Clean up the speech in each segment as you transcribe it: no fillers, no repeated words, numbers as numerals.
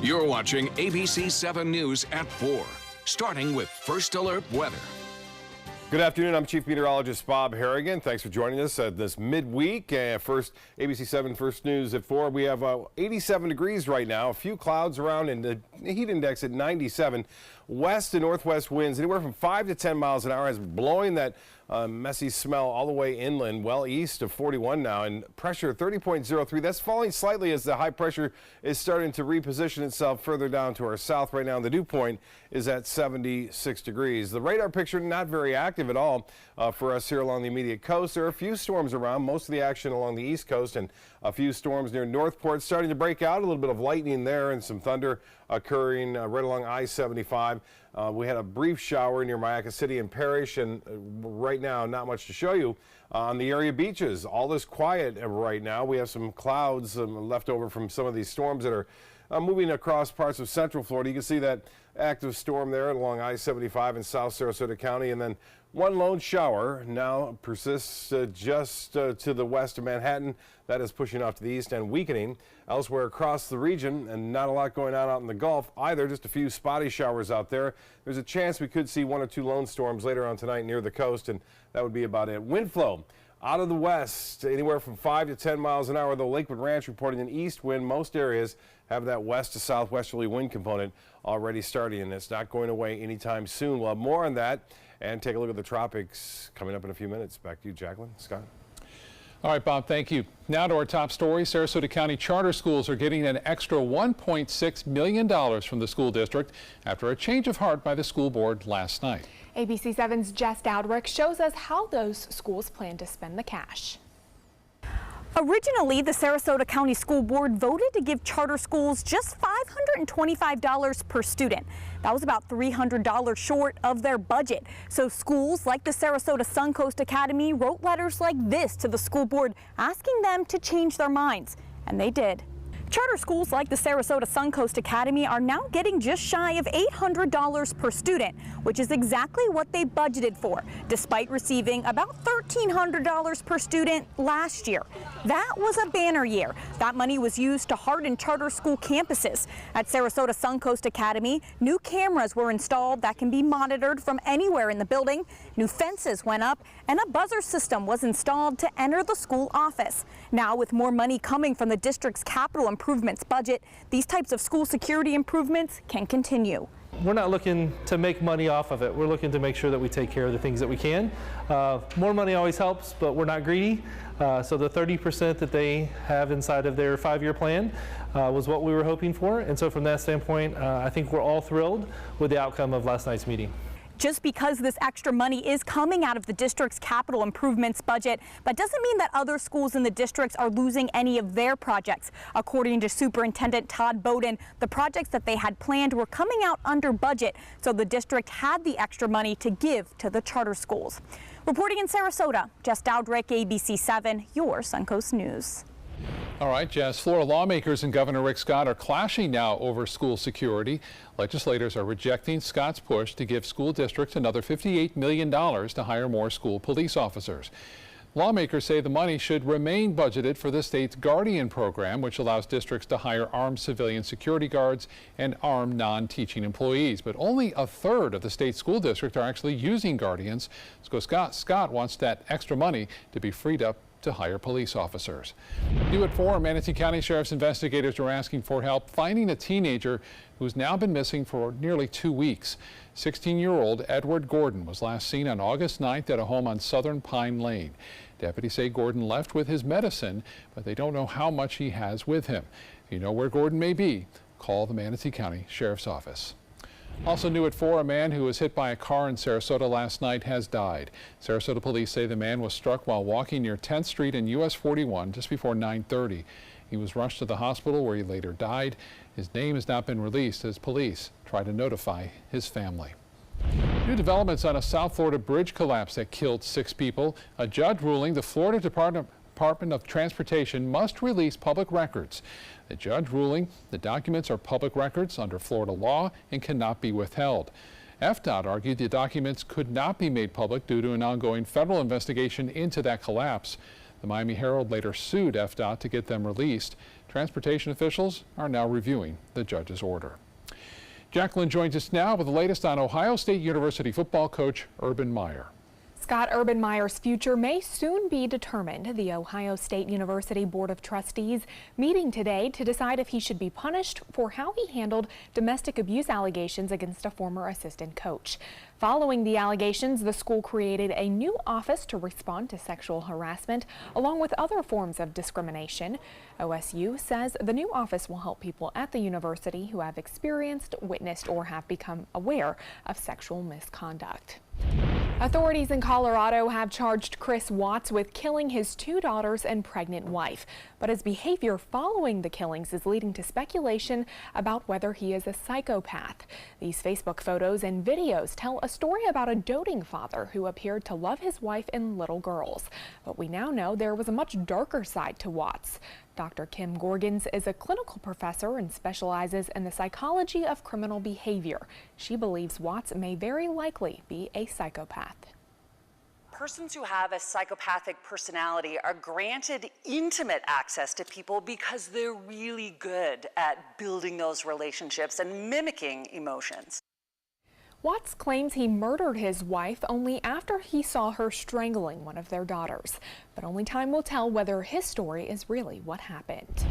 You're watching ABC 7 News at 4, starting with First Alert Weather. Good afternoon. I'm Chief Meteorologist Bob Harrigan. Thanks for joining us this midweek. First, ABC 7 First News at 4. We have 87 degrees right now. A few clouds around and the heat index at 97. West and northwest winds anywhere from 5 to 10 miles an hour is blowing that messy smell all the way inland, well east of 41 now, and pressure 30.03. That's falling slightly as the high pressure is starting to reposition itself further down to our south. Right now the dew point is at 76 degrees. The radar picture not very active at all for us here along the immediate coast. There are a few storms around, most of the action along the east coast, and a few storms near Northport starting to break out. A little bit of lightning there and some thunder occurring right along I-75. We had a brief shower near Mayaca City and Parrish, and right now not much to show you on the area beaches. All is quiet right now. We have some clouds left over from some of these storms that are moving across parts of central Florida. You can see that active storm there along I-75 in South Sarasota County, and then one lone shower now persists just to the west of Manhattan. That is pushing off to the east and weakening elsewhere across the region, and not a lot going on out in the Gulf either. Just a few spotty showers out there. There's a chance we could see 1 or 2 lone storms later on tonight near the coast, and that would be about it. Wind flow out of the west, anywhere from 5 to 10 miles an hour, though Lakewood Ranch reporting an east wind. Most areas have that west to southwesterly wind component already starting, and it's not going away anytime soon. We'll have more on that and take a look at the tropics coming up in a few minutes. Back to you, Jacqueline. Scott. All right, Bob, thank you. Now to our top story. Sarasota County charter schools are getting an extra $1.6 million from the school district after a change of heart by the school board last night. ABC 7's Jess Dowdrick shows us how those schools plan to spend the cash. Originally, the Sarasota County School Board voted to give charter schools just $525 per student. That was about $300 short of their budget. So schools like the Sarasota Suncoast Academy wrote letters like this to the school board asking them to change their minds, and they did. Charter schools like the Sarasota Suncoast Academy are now getting just shy of $800 per student, which is exactly what they budgeted for, despite receiving about $1,300 per student last year. That was a banner year. That money was used to harden charter school campuses. At Sarasota Suncoast Academy, new cameras were installed that can be monitored from anywhere in the building, new fences went up, and a buzzer system was installed to enter the school office. Now, with more money coming from the district's capital improvements budget, these types of school security improvements can continue. We're not looking to make money off of it. We're looking to make sure that we take care of the things that we can. More money always helps, but we're not greedy. So the 30% that they have inside of their 5-year plan was what we were hoping for. And so from that standpoint, I think we're all thrilled with the outcome of last night's meeting. Just because this extra money is coming out of the district's capital improvements budget, that doesn't mean that other schools in the districts are losing any of their projects. According to Superintendent Todd Bowden, the projects that they had planned were coming out under budget, so the district had the extra money to give to the charter schools. Reporting in Sarasota, Jess Dowdrick, ABC 7, your Suncoast News. All right, Jess. Florida lawmakers and Governor Rick Scott are clashing now over school security. Legislators are rejecting Scott's push to give school districts another $58 million to hire more school police officers. Lawmakers say the money should remain budgeted for the state's Guardian program, which allows districts to hire armed civilian security guards and armed non-teaching employees. But only a third of the state school districts are actually using Guardians. So Scott wants that extra money to be freed up to hire police officers. New at 4, Manatee County Sheriff's investigators are asking for help finding a teenager who's now been missing for nearly 2 weeks. 16-year-old Edward Gordon was last seen on August 9th at a home on Southern Pine Lane. Deputies say Gordon left with his medicine, but they don't know how much he has with him. If you know where Gordon may be, call the Manatee County Sheriff's Office. Also new at 4, a man who was hit by a car in Sarasota last night has died. Sarasota police say the man was struck while walking near 10th Street and US 41 just before 9:30. He was rushed to the hospital where he later died. His name has not been released as police try to notify his family. New developments on a South Florida bridge collapse that killed 6 people. A judge ruling the Florida Department of Transportation must release public records. The judge ruling the documents are public records under Florida law and cannot be withheld. FDOT argued the documents could not be made public due to an ongoing federal investigation into that collapse. The Miami Herald later sued FDOT to get them released. Transportation officials are now reviewing the judge's order. Jacqueline joins us now with the latest on Ohio State University football coach Urban Meyer. Scott, Urban Meyer's future may soon be determined. The Ohio State University Board of Trustees meeting today to decide if he should be punished for how he handled domestic abuse allegations against a former assistant coach. Following the allegations, the school created a new office to respond to sexual harassment, along with other forms of discrimination. OSU says the new office will help people at the university who have experienced, witnessed, or have become aware of sexual misconduct. Authorities in Colorado have charged Chris Watts with killing his 2 daughters and pregnant wife. But his behavior following the killings is leading to speculation about whether he is a psychopath. These Facebook photos and videos tell a story about a doting father who appeared to love his wife and little girls. But we now know there was a much darker side to Watts. Dr. Kim Gorgans is a clinical professor and specializes in the psychology of criminal behavior. She believes Watts may very likely be a psychopath. Persons who have a psychopathic personality are granted intimate access to people because they're really good at building those relationships and mimicking emotions. Watts claims he murdered his wife only after he saw her strangling one of their daughters. But only time will tell whether his story is really what happened.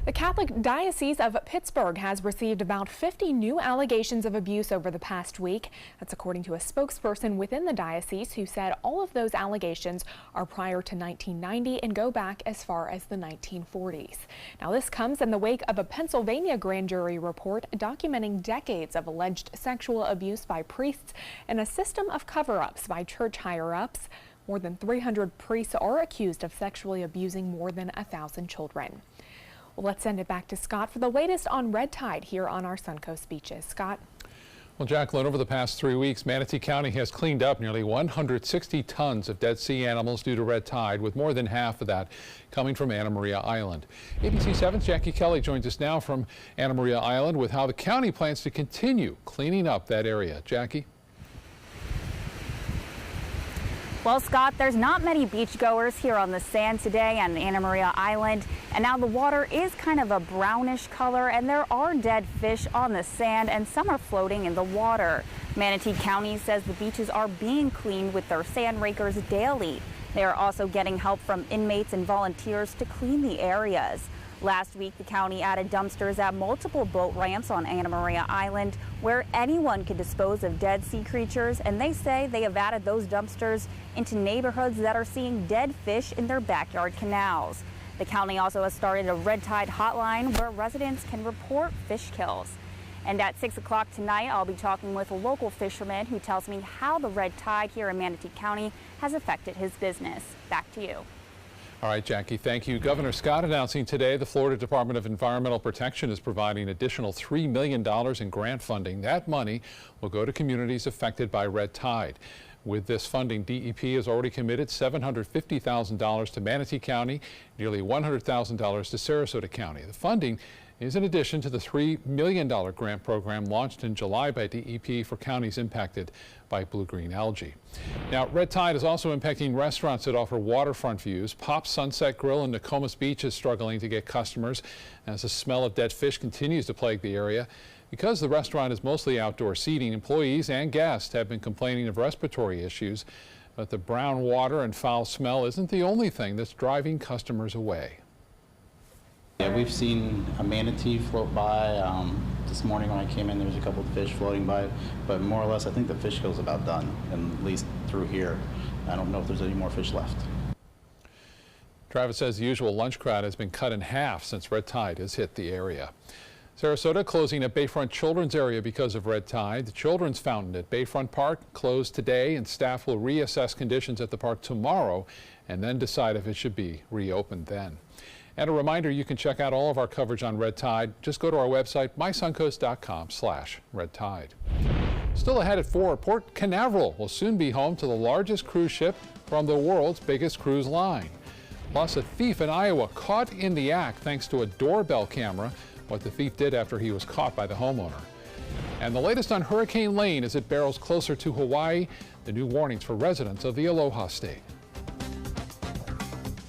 The Catholic Diocese of Pittsburgh has received about 50 new allegations of abuse over the past week. That's according to a spokesperson within the diocese who said all of those allegations are prior to 1990 and go back as far as the 1940s. Now, this comes in the wake of a Pennsylvania grand jury report documenting decades of alleged sexual abuse by priests and a system of cover-ups by church higher-ups. More than 300 priests are accused of sexually abusing more than 1,000 children. Well, let's send it back to Scott for the latest on red tide here on our Suncoast beaches. Scott? Well, Jacqueline, over the past 3 weeks, Manatee County has cleaned up nearly 160 tons of dead sea animals due to red tide, with more than half of that coming from Anna Maria Island. ABC 7's Jackie Kelly joins us now from Anna Maria Island with how the county plans to continue cleaning up that area. Jackie? Well, Scott, there's not many beachgoers here on the sand today on Anna Maria Island, and now the water is kind of a brownish color, and there are dead fish on the sand, and some are floating in the water. Manatee County says the beaches are being cleaned with their sand rakers daily. They are also getting help from inmates and volunteers to clean the areas. Last week, the county added dumpsters at multiple boat ramps on Anna Maria Island where anyone could dispose of dead sea creatures, and they say they have added those dumpsters into neighborhoods that are seeing dead fish in their backyard canals. The county also has started a red tide hotline where residents can report fish kills. And at 6 o'clock tonight, I'll be talking with a local fisherman who tells me how the red tide here in Manatee County has affected his business. Back to you. All right, Jackie, thank you. Governor Scott announcing today the Florida Department of Environmental Protection is providing additional $3 million in grant funding. That money will go to communities affected by red tide. With this funding, DEP has already committed $750,000 to Manatee County, nearly $100,000 to Sarasota County. The funding is in addition to the $3 million grant program launched in July by DEP for counties impacted by blue-green algae. Now, red tide is also impacting restaurants that offer waterfront views. Pop's Sunset Grill in Nokomis Beach is struggling to get customers as the smell of dead fish continues to plague the area. Because the restaurant is mostly outdoor seating, employees and guests have been complaining of respiratory issues. But the brown water and foul smell isn't the only thing that's driving customers away. Yeah, we've seen a manatee float by. This morning when I came in, there was a couple of fish floating by, but more or less I think the fish kill's about done, at least through here. I don't know if there's any more fish left. Travis says the usual lunch crowd has been cut in half since red tide has hit the area. Sarasota closing at Bayfront Children's area because of red tide. The Children's Fountain at Bayfront Park closed today, and staff will reassess conditions at the park tomorrow and then decide if it should be reopened then. And a reminder, you can check out all of our coverage on red tide. Just go to our website, mysuncoast.com/redtide. Still ahead at 4, Port Canaveral will soon be home to the largest cruise ship from the world's biggest cruise line. Plus, a thief in Iowa caught in the act thanks to a doorbell camera, what the thief did after he was caught by the homeowner. And the latest on Hurricane Lane as it barrels closer to Hawaii, the new warnings for residents of the Aloha State.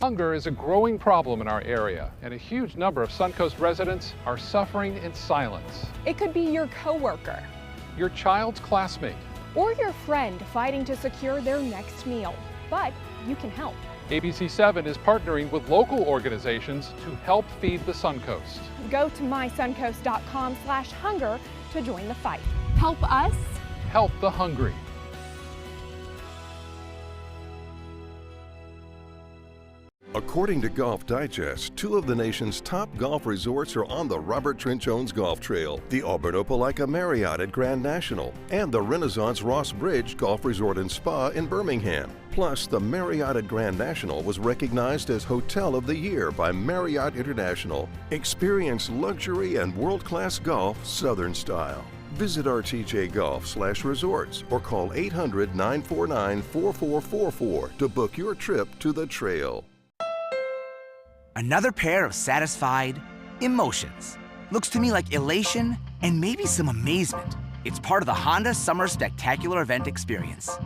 hunger is a growing problem in our area, and a huge number of Suncoast residents are suffering in silence. It could be your coworker Your child's classmate. or your friend fighting to secure their next meal, but you can help. ABC7 is partnering with local organizations to help feed the Suncoast. Go to mysuncoast.com/hunger to join the fight. Help us. Help the hungry. According to Golf Digest, 2 of the nation's top golf resorts are on the Robert Trent Jones Golf Trail, the Auburn Opelika Marriott at Grand National, and the Renaissance Ross Bridge Golf Resort and Spa in Birmingham. Plus, the Marriott at Grand National was recognized as Hotel of the Year by Marriott International. Experience luxury and world-class golf Southern style. Visit rtjgolf/resorts or call 800-949-4444 to book your trip to the trail. Another pair of satisfied emotions. Looks to me like elation and maybe some amazement. It's part of the Honda Summer Spectacular event experience.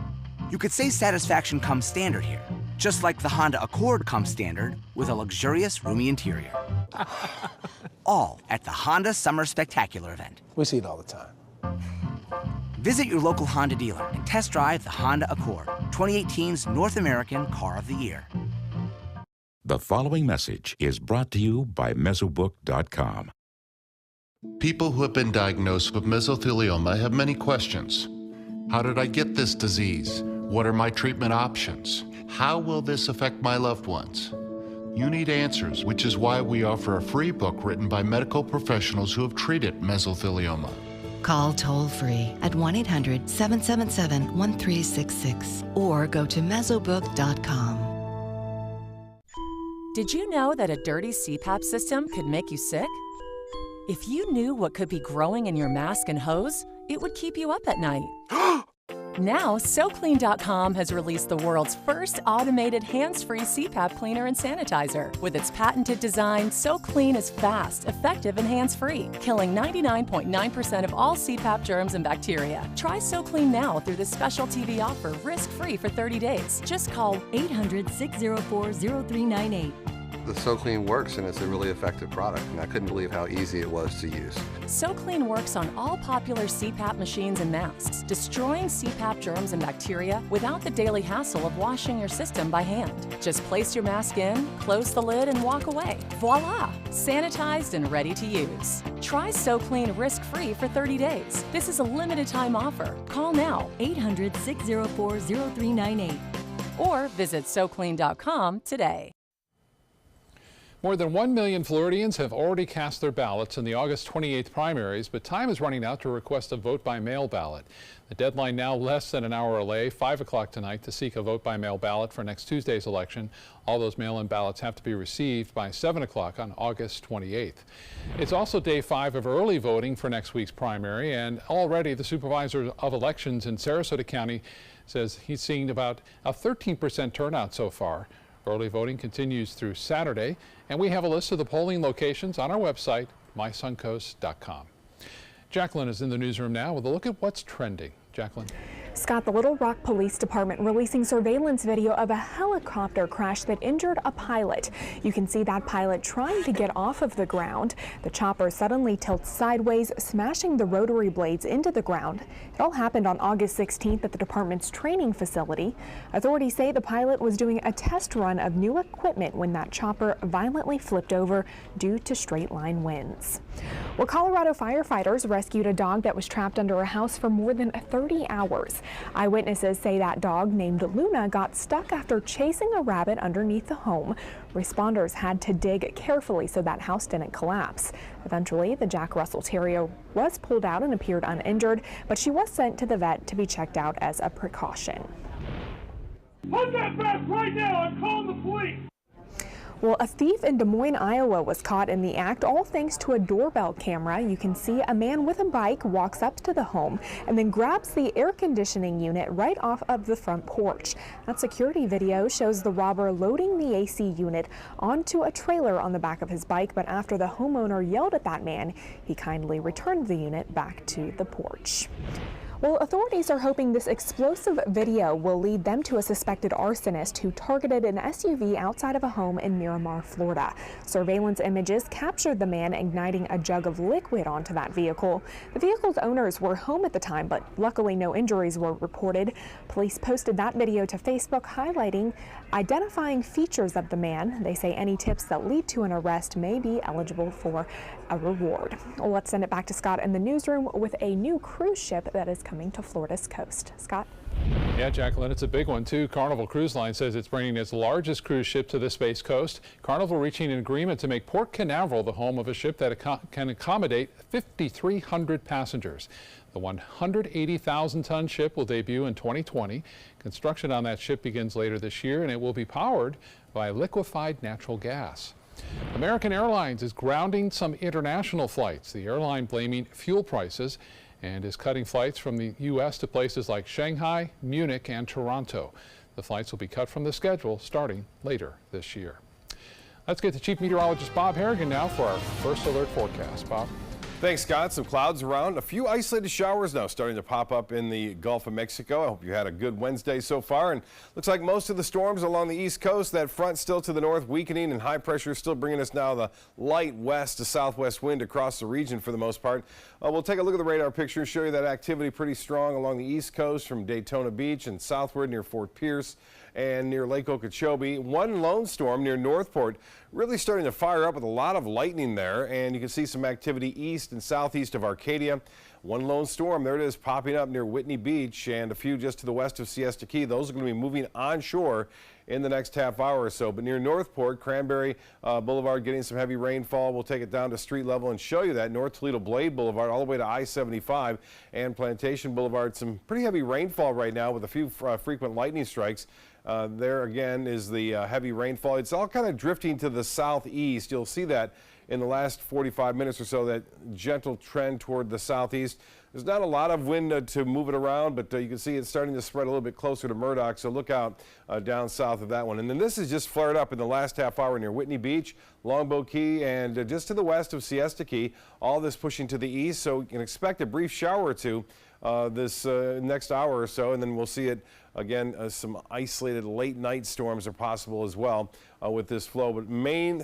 You could say satisfaction comes standard here, just like the Honda Accord comes standard with a luxurious, roomy interior. All at the Honda Summer Spectacular event. We see it all the time. Visit your local Honda dealer and test drive the Honda Accord, 2018's North American Car of the Year. The following message is brought to you by Mesobook.com. People who have been diagnosed with mesothelioma have many questions. How did I get this disease? What are my treatment options? How will this affect my loved ones? You need answers, which is why we offer a free book written by medical professionals who have treated mesothelioma. Call toll-free at 1-800-777-1366 or go to Mesobook.com. Did you know that a dirty CPAP system could make you sick? If you knew what could be growing in your mask and hose, it would keep you up at night. Now, SoClean.com has released the world's first automated hands-free CPAP cleaner and sanitizer. With its patented design, SoClean is fast, effective, and hands-free, killing 99.9% of all CPAP germs and bacteria. Try SoClean now through this special TV offer, risk-free for 30 days. Just call 800-604-0398. The SoClean works, and it's a really effective product, and I couldn't believe how easy it was to use. SoClean works on all popular CPAP machines and masks, destroying CPAP germs and bacteria without the daily hassle of washing your system by hand. Just place your mask in, close the lid, and walk away. Voila! Sanitized and ready to use. Try SoClean risk-free for 30 days. This is a limited-time offer. Call now, 800-604-0398, or visit SoClean.com today. More than 1 million Floridians have already cast their ballots in the August 28th primaries, but time is running out to request a vote-by-mail ballot. The deadline now less than an hour away, 5 o'clock tonight, to seek a vote-by-mail ballot for next Tuesday's election. All those mail-in ballots have to be received by 7 o'clock on August 28th. It's also day 5 of early voting for next week's primary, and already the supervisor of elections in Sarasota County says he's seeing about a 13% turnout so far. Early voting continues through Saturday, and we have a list of the polling locations on our website, mysuncoast.com. Jacqueline is in the newsroom now with a look at what's trending. Jacqueline. Scott, the Little Rock Police Department releasing surveillance video of a helicopter crash that injured a pilot. You can see that pilot trying to get off of the ground. The chopper suddenly tilts sideways, smashing the rotary blades into the ground. It all happened on August 16th at the department's training facility. Authorities say the pilot was doing a test run of new equipment when that chopper violently flipped over due to straight line winds. Well, Colorado firefighters rescued a dog that was trapped under a house for more than 30 hours. Eyewitnesses say that dog named Luna got stuck after chasing a rabbit underneath the home. Responders had to dig carefully so that house didn't collapse. Eventually, the Jack Russell Terrier was pulled out and appeared uninjured, but she was sent to the vet to be checked out as a precaution. Hold that fast right now! I'm calling the police! Well, a thief in Des Moines, Iowa was caught in the act, all thanks to a doorbell camera. You can see a man with a bike walks up to the home and then grabs the air conditioning unit right off of the front porch. That security video shows the robber loading the AC unit onto a trailer on the back of his bike, but after the homeowner yelled at that man, he kindly returned the unit back to the porch. Well, authorities are hoping this explosive video will lead them to a suspected arsonist who targeted an SUV outside of a home in Miramar, Florida. Surveillance images captured the man igniting a jug of liquid onto that vehicle. The vehicle's owners were home at the time, but luckily no injuries were reported. Police posted that video to Facebook highlighting identifying features of the man. They say any tips that lead to an arrest may be eligible for a reward. Well, let's send it back to Scott in the newsroom with a new cruise ship that is coming to Florida's coast. Scott? Yeah, Jacqueline, it's a big one too. Carnival Cruise Line says it's bringing its largest cruise ship to the Space Coast. Carnival reaching an agreement to make Port Canaveral the home of a ship that can accommodate 5,300 passengers. The 180,000-ton ship will debut in 2020. Construction on that ship begins later this year, and it will be powered by liquefied natural gas. American Airlines is grounding some international flights. The airline blaming fuel prices and is cutting flights from the U.S. to places like Shanghai, Munich, and Toronto. The flights will be cut from the schedule starting later this year. Let's get to Chief Meteorologist Bob Harrigan now for our first alert forecast. Bob? Thanks, Scott. Some clouds around. A few isolated showers now starting to pop up in the Gulf of Mexico. I hope you had a good Wednesday so far. And looks like most of the storms along the east coast, that front still to the north weakening, and high pressure still bringing us now the light west to southwest wind across the region for the most part. We'll take a look at the radar picture, show you that activity pretty strong along the east coast from Daytona Beach and southward near Fort Pierce and near Lake Okeechobee. One lone storm near Northport really starting to fire up with a lot of lightning there, and you can see some activity east and southeast of Arcadia. One lone storm, there it is, popping up near Whitney Beach, and a few just to the west of Siesta Key. Those are going to be moving onshore in the next half hour or so. But near Northport, Cranberry Boulevard getting some heavy rainfall. We'll take it down to street level and show you that. North Toledo Blade Boulevard all the way to I-75 and Plantation Boulevard. Some pretty heavy rainfall right now with a few frequent lightning strikes. There again is the heavy rainfall. It's all kind of drifting to the southeast. You'll see that in the last 45 minutes or so, that gentle trend toward the southeast. There's not a lot of wind to move it around, but you can see it's starting to spread a little bit closer to Murdoch, so look out down south of that one. And then this is just flared up in the last half hour near Whitney Beach, Longboat Key, and just to the west of Siesta Key. All this pushing to the east, so you can expect a brief shower or two this next hour or so, and then we'll see it again. Some isolated late night storms are possible as well with this flow, but main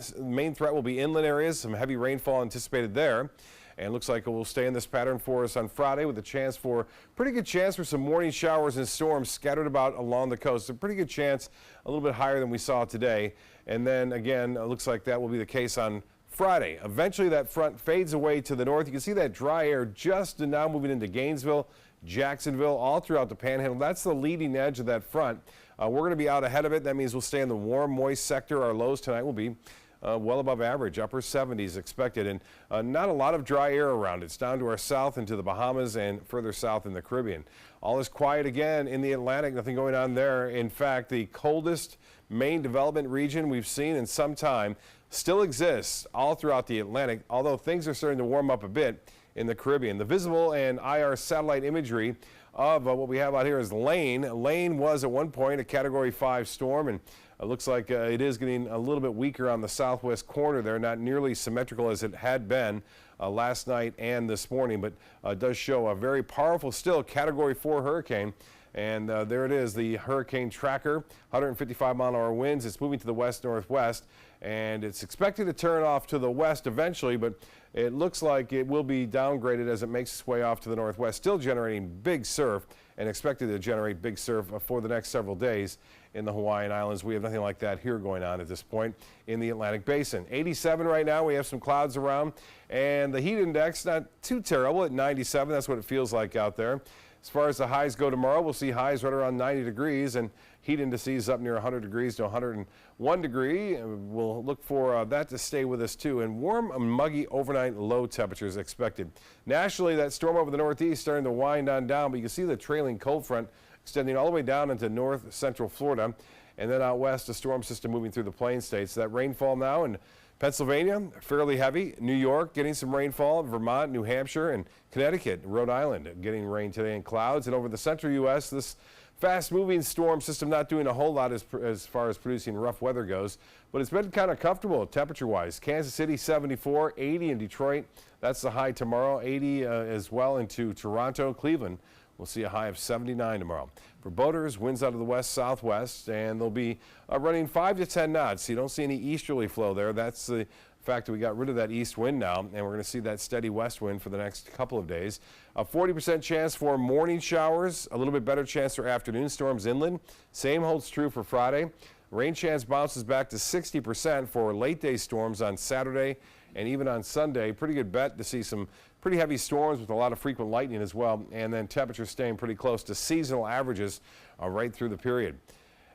threat will be inland areas. Some heavy rainfall anticipated there, and looks like it will stay in this pattern for us on Friday with a pretty good chance for some morning showers and storms scattered about along the coast. A pretty good chance, a little bit higher than we saw today, and then again it looks like that will be the case on Friday. Eventually that front fades away to the north. You can see that dry air just now moving into Gainesville, Jacksonville, all throughout the Panhandle. That's the leading edge of that front. We're going to be out ahead of it. That means we'll stay in the warm, moist sector. Our lows tonight will be well above average, upper 70s expected, and not a lot of dry air around. It's down to our south into the Bahamas and further south in the Caribbean. All is quiet again in the Atlantic. Nothing going on there. In fact, the coldest main development region we've seen in some time still exists all throughout the Atlantic, although things are starting to warm up a bit in the Caribbean. The visible and IR satellite imagery of what we have out here is Lane. Lane was at one point a Category 5 storm, and it looks like it is getting a little bit weaker on the southwest corner there, not nearly symmetrical as it had been last night and this morning, but does show a very powerful still Category 4 hurricane. And there it is, the hurricane tracker, 155-mile-an-hour winds. It's moving to the west-northwest, and it's expected to turn off to the west eventually, but it looks like it will be downgraded as it makes its way off to the northwest, still generating big surf and expected to generate big surf for the next several days in the Hawaiian Islands. We have nothing like that here going on at this point in the Atlantic Basin. 87 right now. We have some clouds around, and the heat index not too terrible at 97. That's what it feels like out there. As far as the highs go tomorrow, we'll see highs right around 90 degrees and heat indices up near 100 degrees to 101 degree. We'll look for that to stay with us too, and warm and muggy overnight low temperatures expected. Nationally, that storm over the northeast starting to wind on down, but you can see the trailing cold front extending all the way down into north central Florida, and then out west a storm system moving through the plain states. That rainfall now in Pennsylvania, fairly heavy. New York getting some rainfall. Vermont, New Hampshire, and Connecticut, Rhode Island getting rain today in clouds. And over the central U.S., this fast-moving storm system not doing a whole lot as far as producing rough weather goes, but it's been kind of comfortable temperature-wise. Kansas City 74, 80 in Detroit. That's the high tomorrow. 80 as well into Toronto. Cleveland We'll see a high of 79 tomorrow. For boaters, winds out of the west-southwest, and they'll be running 5 to 10 knots. So you don't see any easterly flow there. That's the fact that we got rid of that east wind now, and we're going to see that steady west wind for the next couple of days. A 40% chance for morning showers, a little bit better chance for afternoon storms inland. Same holds true for Friday. Rain chance bounces back to 60% for late day storms on Saturday and even on Sunday. Pretty good bet to see some pretty heavy storms with a lot of frequent lightning as well, and then temperatures staying pretty close to seasonal averages right through the period.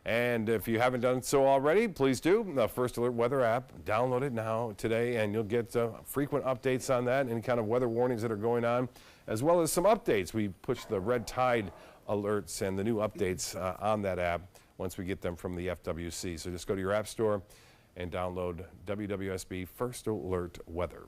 And if you haven't done so already, please do. The First Alert Weather app, download it now today, and you'll get frequent updates on that, any kind of weather warnings that are going on, as well as some updates. We push the red tide alerts and the new updates on that app once we get them from the FWC. So just go to your app store and download WWSB First Alert Weather.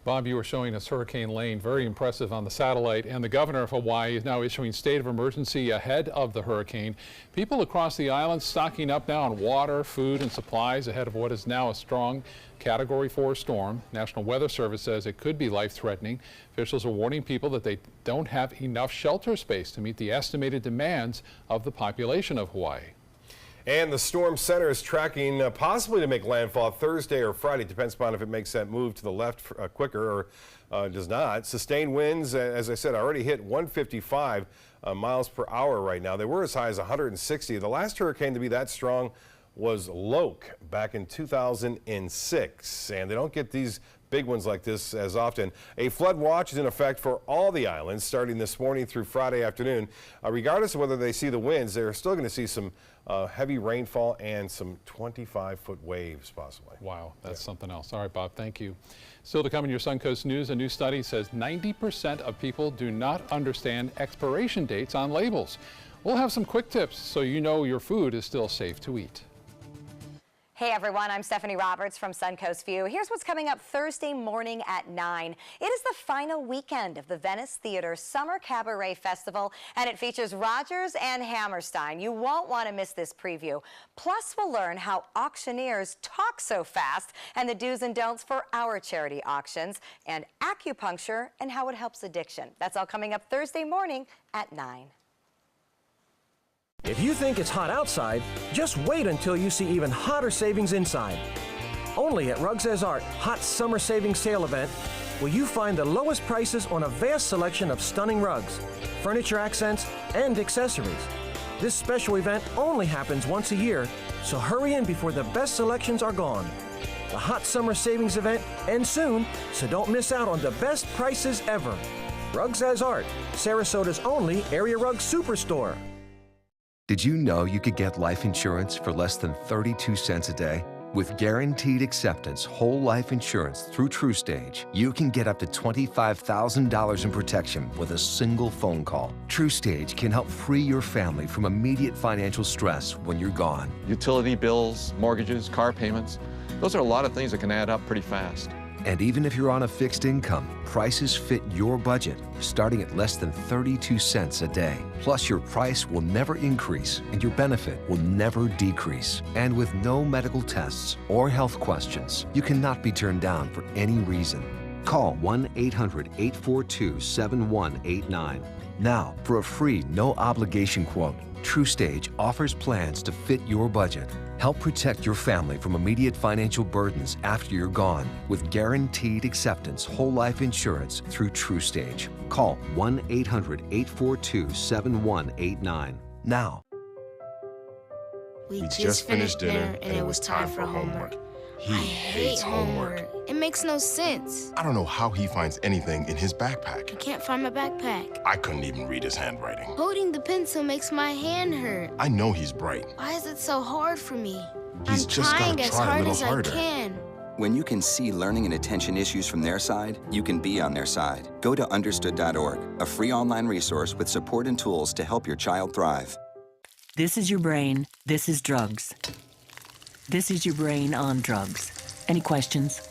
Bob, you were showing us Hurricane Lane, very impressive on the satellite, and the governor of Hawaii is now issuing state of emergency ahead of the hurricane. People across the island stocking up now on water, food, and supplies ahead of what is now a strong Category 4 storm. National Weather Service says it could be life-threatening. Officials are warning people that they don't have enough shelter space to meet the estimated demands of the population of Hawaii. And the Storm Center is tracking possibly to make landfall Thursday or Friday. Depends upon if it makes that move to the left quicker or does not. Sustained winds, as I said, already hit 155 miles per hour right now. They were as high as 160. The last hurricane to be that strong was Loke back in 2006. And they don't get these big ones like this as often. A flood watch is in effect for all the islands starting this morning through Friday afternoon. Regardless of whether they see the winds, they're still going to see some heavy rainfall and some 25-foot waves possibly. Wow, that's something else. All right, Bob, thank you. Still to come in your Suncoast News, a new study says 90% of people do not understand expiration dates on labels. We'll have some quick tips so you know your food is still safe to eat. Hey everyone, I'm Stephanie Roberts from Suncoast View. Here's what's coming up Thursday morning at 9. It is the final weekend of the Venice Theater Summer Cabaret Festival, and it features Rodgers and Hammerstein. You won't want to miss this preview. Plus, we'll learn how auctioneers talk so fast and the do's and don'ts for our charity auctions, and acupuncture and how it helps addiction. That's all coming up Thursday morning at 9. If you think it's hot outside, just wait until you see even hotter savings inside. Only at Rugs As Art Hot Summer Savings Sale event will you find the lowest prices on a vast selection of stunning rugs, furniture accents, and accessories. This special event only happens once a year, so hurry in before the best selections are gone. The Hot Summer Savings event ends soon, so don't miss out on the best prices ever. Rugs As Art, Sarasota's only area rug superstore. Did you know you could get life insurance for less than 32 cents a day? With Guaranteed Acceptance whole life insurance through TruStage, you can get up to $25,000 in protection with a single phone call. TruStage can help free your family from immediate financial stress when you're gone. Utility bills, mortgages, car payments, those are a lot of things that can add up pretty fast. And even if you're on a fixed income, prices fit your budget, starting at less than 32 cents a day. Plus, your price will never increase and your benefit will never decrease. And with no medical tests or health questions, you cannot be turned down for any reason. Call 1-800-842-7189. Now, for a free, no-obligation quote, TruStage offers plans to fit your budget. Help protect your family from immediate financial burdens after you're gone with Guaranteed Acceptance whole life insurance through TruStage. Call 1-800-842-7189 now. We just finished dinner and it was time for homework. He hates homework. It makes no sense. I don't know how he finds anything in his backpack. I can't find my backpack. I couldn't even read his handwriting. Holding the pencil makes my hand hurt. I know he's bright. Why is it so hard for me? He's just gotta try as hard a little as harder. I can. When you can see learning and attention issues from their side, you can be on their side. Go to understood.org, a free online resource with support and tools to help your child thrive. This is your brain. This is drugs. This is your brain on drugs. Any questions?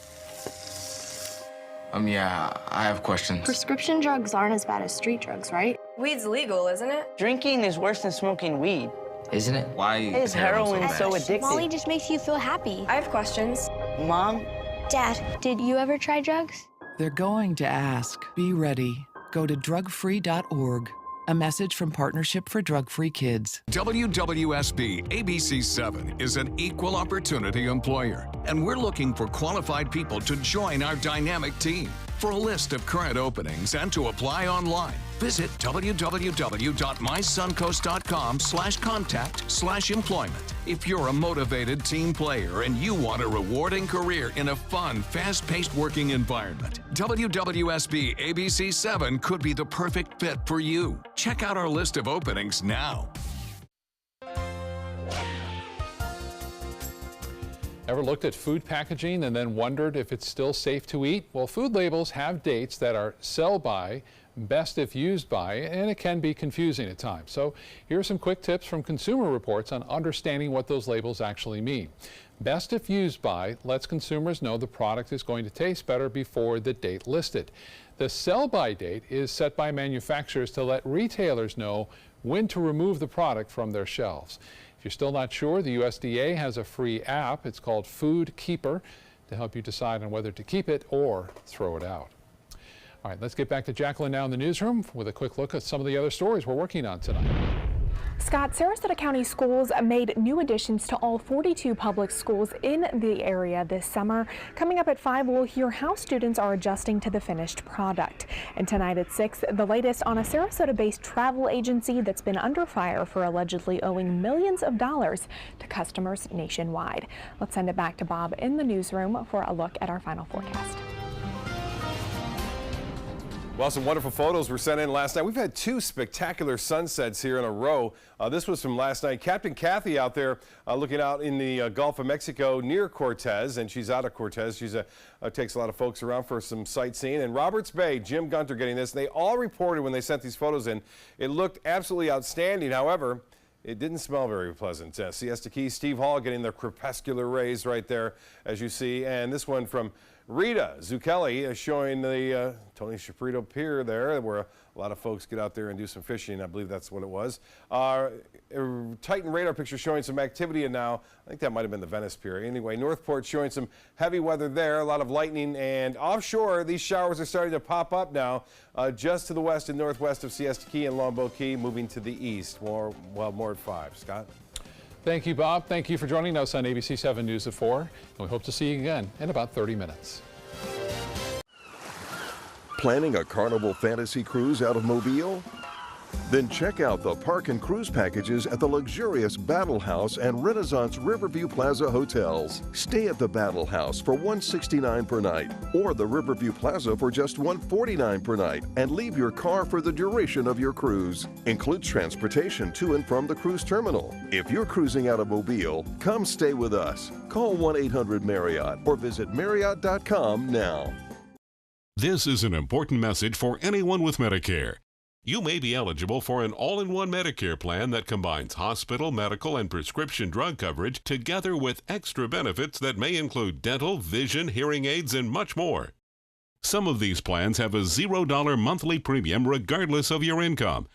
Yeah, I have questions. Prescription drugs aren't as bad as street drugs, right? Weed's legal, isn't it? Drinking is worse than smoking weed. Isn't it? Why is heroin so addictive? Molly just makes you feel happy. I have questions. Mom? Dad, did you ever try drugs? They're going to ask. Be ready. Go to drugfree.org. A message from Partnership for Drug-Free Kids. WWSB ABC7 is an equal opportunity employer, and we're looking for qualified people to join our dynamic team. For a list of current openings and to apply online, visit www.mysuncoast.com/contact/employment. If you're a motivated team player and you want a rewarding career in a fun, fast-paced working environment, WWSB ABC7 could be the perfect fit for you. Check out our list of openings now. Ever looked at food packaging and then wondered if it's still safe to eat? Well, food labels have dates that are sell by, best if used by, and it can be confusing at times. So here are some quick tips from Consumer Reports on understanding what those labels actually mean. Best if used by lets consumers know the product is going to taste better before the date listed. The sell by date is set by manufacturers to let retailers know when to remove the product from their shelves. If you're still not sure, the USDA has a free app. It's called Food Keeper to help you decide on whether to keep it or throw it out. All right, let's get back to Jacqueline now in the newsroom with a quick look at some of the other stories we're working on tonight. Scott, Sarasota County Schools made new additions to all 42 public schools in the area this summer. Coming up at 5, we'll hear how students are adjusting to the finished product. And tonight at 6, the latest on a Sarasota-based travel agency that's been under fire for allegedly owing millions of dollars to customers nationwide. Let's send it back to Bob in the newsroom for a look at our final forecast. Well, some wonderful photos were sent in last night. We've had 2 spectacular sunsets here in a row. This was from last night. Captain Kathy out there looking out in the Gulf of Mexico near Cortez, and she's out of Cortez. She's takes a lot of folks around for some sightseeing. And Roberts Bay, Jim Gunter getting this. And they all reported when they sent these photos in, it looked absolutely outstanding. However, it didn't smell very pleasant. Siesta Key, Steve Hall getting the crepuscular rays right there, as you see. And this one from Rita Zucchelli showing the Tony Chaprito Pier there, where a lot of folks get out there and do some fishing. I believe that's what it was. Titan radar picture showing some activity, and now I think that might have been the Venice Pier. Anyway, Northport showing some heavy weather there, a lot of lightning, and offshore these showers are starting to pop up now, just to the west and northwest of Siesta Key and Longboat Key, moving to the east. More at 5. Scott? Thank you, Bob. Thank you for joining us on ABC 7 News at 4. And we hope to see you again in about 30 minutes. Planning a Carnival Fantasy Cruise out of Mobile? Then check out the park and cruise packages at the luxurious Battle House and Renaissance Riverview Plaza hotels. Stay at the Battle House for $169 per night, or the Riverview Plaza for just $149 per night, and leave your car for the duration of your cruise. Includes transportation to and from the cruise terminal. If you're cruising out of Mobile, come stay with us. Call 1-800-MARRIOTT or visit Marriott.com now. This is an important message for anyone with Medicare. You may be eligible for an all-in-one Medicare plan that combines hospital, medical, and prescription drug coverage together with extra benefits that may include dental, vision, hearing aids, and much more. Some of these plans have a $0 monthly premium regardless of your income.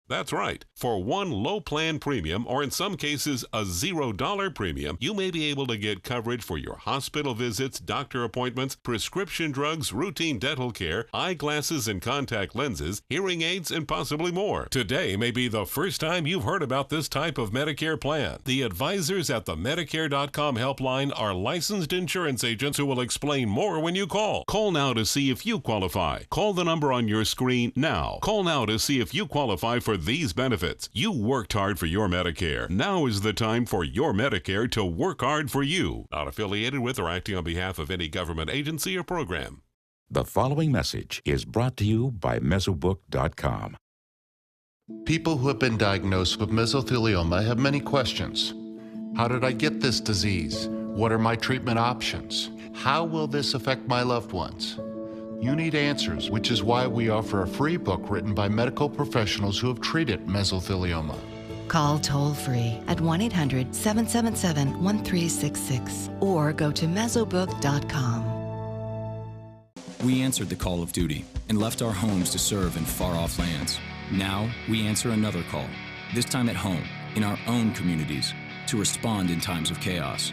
That's right. For one low plan premium, or in some cases a $0 premium, you may be able to get coverage for your hospital visits, doctor appointments, prescription drugs, routine dental care, eyeglasses and contact lenses, hearing aids, and possibly more. Today may be the first time you've heard about this type of Medicare plan. The advisors at the Medicare.com helpline are licensed insurance agents who will explain more when you call. Call now to see if you qualify. Call the number on your screen now. Call now to see if you qualify for these benefits. You worked hard for your Medicare. Now is the time for your Medicare to work hard for you. Not affiliated with or acting on behalf of any government agency or program. The following message is brought to you by Mesobook.com. People who have been diagnosed with mesothelioma have many questions. How did I get this disease? What are my treatment options? How will this affect my loved ones? You need answers, which is why we offer a free book written by medical professionals who have treated mesothelioma. Call toll-free at 1-800-777-1366 or go to mesobook.com. We answered the call of duty and left our homes to serve in far-off lands. Now we answer another call, this time at home, in our own communities, to respond in times of chaos,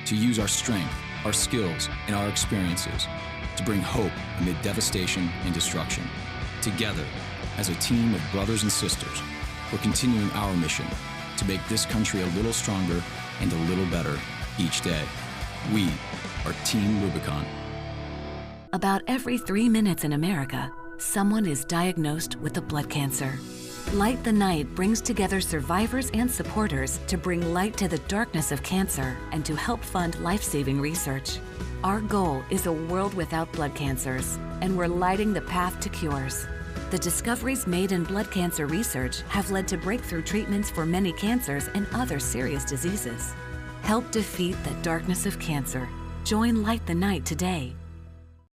to use our strength, our skills, and our experiences to bring hope amid devastation and destruction. Together, As a team of brothers and sisters, we're continuing our mission to make this country a little stronger and a little better each day. We are Team Rubicon. About every 3 minutes in America, someone is diagnosed with a blood cancer. Light the Night brings together survivors and supporters to bring light to the darkness of cancer and to help fund life-saving research. Our goal is a world without blood cancers, and we're lighting the path to cures. The discoveries made in blood cancer research have led to breakthrough treatments for many cancers and other serious diseases. Help defeat the darkness of cancer. Join Light the Night today